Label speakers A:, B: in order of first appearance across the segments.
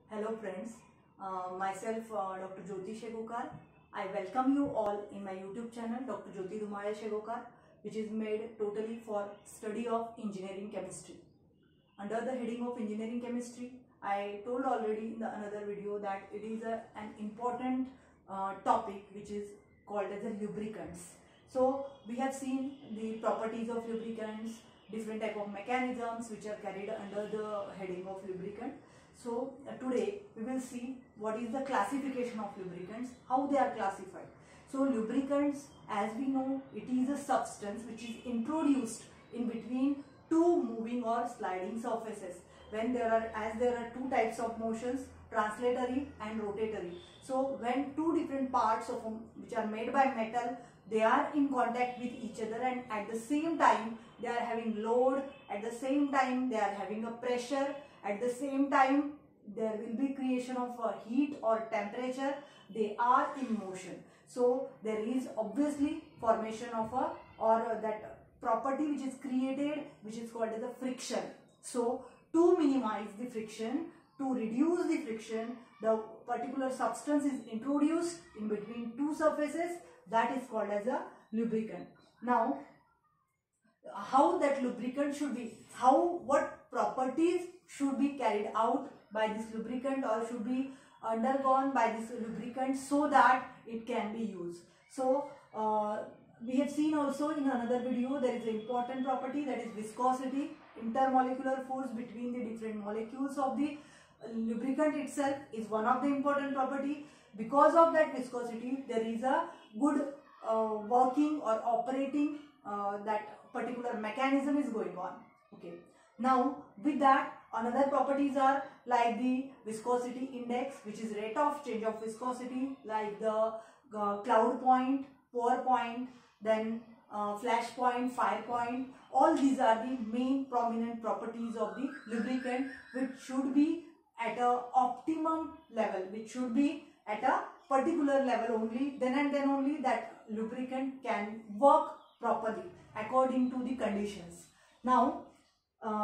A: Hello friends, myself Dr. Jyoti Shegokar. I welcome you all in my YouTube channel Dr. Jyoti Dumare Shegokar, which is made totally for study of engineering chemistry. Under the heading of engineering chemistry, I told already in the another video that it is an important topic which is called as a lubricants. So we have seen the properties of lubricants, different type of mechanisms which are carried under the heading of lubricant. So today we will see what is the classification of lubricants, how they are classified. So lubricants, as we know, it is a substance which is introduced in between two moving or sliding surfaces when there are two types of motions, translatory and rotatory. So when two different parts of which are made by metal, they are in contact with each other, and at the same time they are having load, at the same time they are having a pressure, at the same time there will be creation of heat or temperature, they are in motion. So there is obviously formation of that property which is created, which is called as a friction. So to minimize the friction, to reduce the friction, the particular substance is introduced in between two surfaces, that is called as a lubricant. Now how that lubricant should be, what properties should be carried out by this lubricant or should be undergone by this lubricant so that it can be used. So we have seen also in another video there is an important property, that is viscosity, intermolecular force between the different molecules of the lubricant itself is one of the important property. Because of that viscosity there is a good working or operating that particular mechanism is going on. Okay. Now with that, another properties are like the viscosity index, which is rate of change of viscosity, like the cloud point, pour point, then flash point, fire point. All these are the main prominent properties of the lubricant, which should be at a optimum level, which should be at a particular level only, then and then only that lubricant can work properly according to the conditions. Now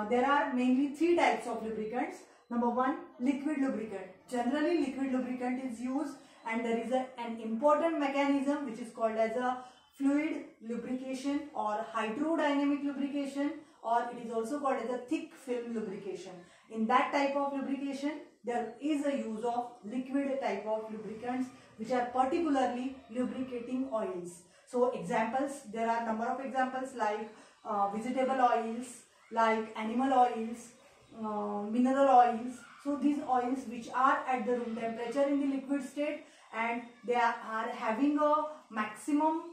A: there are mainly three types of lubricants. Number one, liquid lubricant. Generally liquid lubricant is used, and there is an important mechanism which is called as a fluid lubrication or hydrodynamic lubrication, or it is also called as a thick film lubrication. In that type of lubrication there is a use of liquid type of lubricants which are particularly lubricating oils. So examples, there are number of examples like vegetable oils, like animal oils, mineral oils. So these oils which are at the room temperature in the liquid state, and they are having a maximum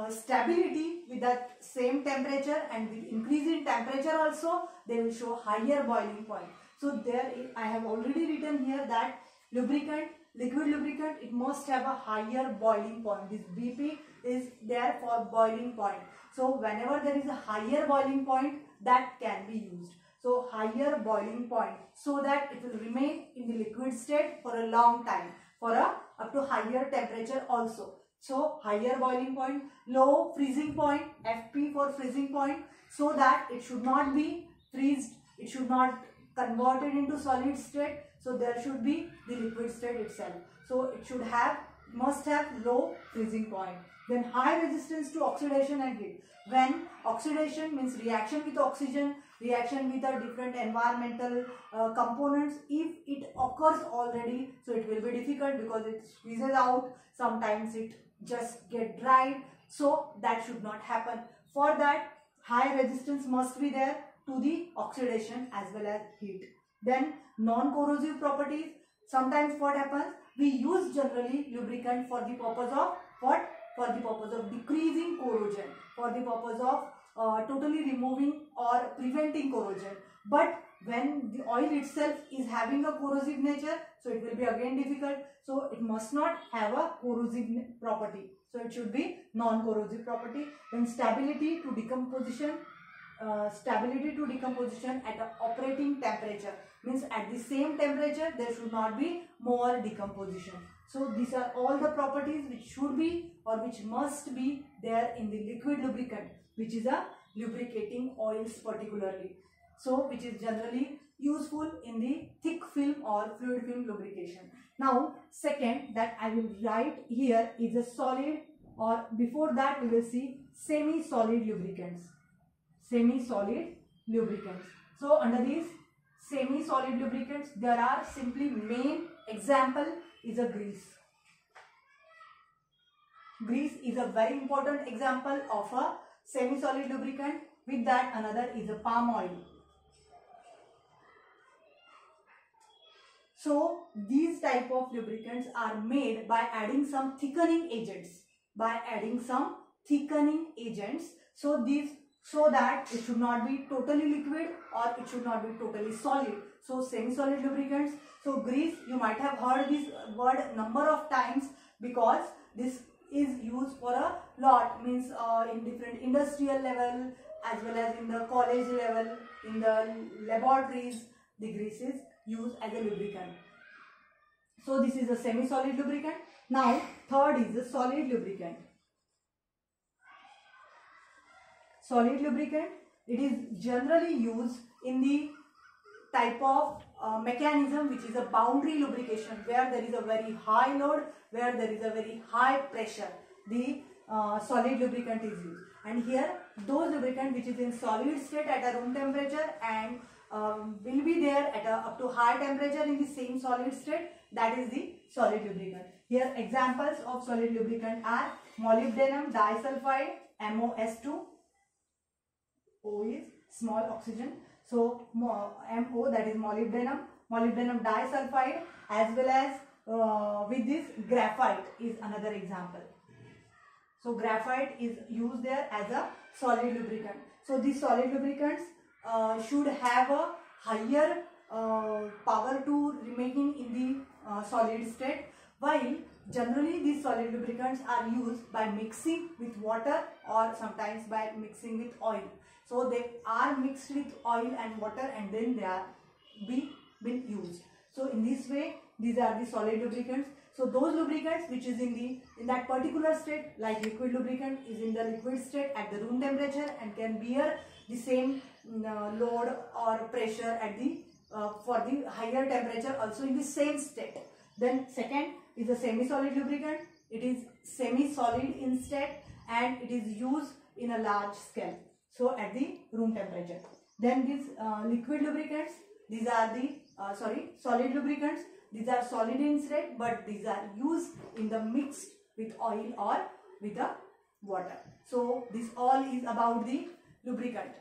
A: stability with that same temperature, and with increase in temperature also they will show higher boiling point. So there I have already written here that lubricant, liquid lubricant, it must have a higher boiling point. This BP is there for boiling point. So whenever there is a higher boiling point, that can be used. So higher boiling point, so that it will remain in the liquid state for a long time, for a up to higher temperature also. So higher boiling point, low freezing point, FP for freezing point, so that it should not be freezed, it should not converted into solid state. So there should be the liquid state itself. So it should have, must have low freezing point. Then high resistance to oxidation and heat. When oxidation means reaction with oxygen, reaction with a different environmental components, if it occurs already, so it will be difficult because it squeezes out, sometimes it just get dried. So that should not happen. For that, high resistance must be there to the oxidation as well as heat. Then non-corrosive properties. Sometimes what happens, we use generally lubricant for the purpose of what? For the purpose of decreasing corrosion, for the purpose of totally removing or preventing corrosion. But when the oil itself is having a corrosive nature, so it will be again difficult. So it must not have a corrosive property. So it should be non-corrosive property. Then stability to decomposition. Stability to decomposition at the operating temperature, means at the same temperature there should not be more decomposition. So these are all the properties which should be or which must be there in the liquid lubricant, which is a lubricating oils particularly. So which is generally useful in the thick film or fluid film lubrication. Now second that I will write here is a solid, or before that we will see semi-solid lubricants. Semi-solid lubricants. So under these semi-solid lubricants there are simply main example is a grease. Grease is a very important example of a semi-solid lubricant. With that another is a palm oil. So these type of lubricants are made by adding some thickening agents. So that it should not be totally liquid or it should not be totally solid. So semi-solid lubricants. So grease, you might have heard this word number of times because this is used for a lot, means in different industrial level as well as in the college level, in the laboratories, the grease is used as a lubricant. So this is a semi-solid lubricant. Now third is the solid lubricant. Solid lubricant, it is generally used in the type of mechanism which is a boundary lubrication, where there is a very high load, where there is a very high pressure. The solid lubricant is used. And here those lubricant which is in solid state at a room temperature and will be there at up to high temperature in the same solid state, that is the solid lubricant. Here examples of solid lubricant are molybdenum disulfide, MOS2. O is small oxygen. So MO, that is molybdenum disulfide, as well as with this graphite is another example. So graphite is used there as a solid lubricant. So these solid lubricants should have a higher power to remaining in the solid state, while generally these solid lubricants are used by mixing with water or sometimes by mixing with oil. So they are mixed with oil and water and then they are been used. So in this way these are the solid lubricants. So those lubricants which is in that particular state, like liquid lubricant is in the liquid state at the room temperature and can bear the same load or pressure at the for the higher temperature also in the same state. Then second is a semi-solid lubricant. It is semi-solid in state and it is used in a large scale, so at the room temperature. Then these liquid lubricants, these are the solid lubricants. These are solid in state, but these are used in the mixed with oil or with the water. So this all is about the lubricant.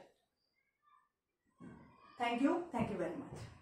A: Thank you very much.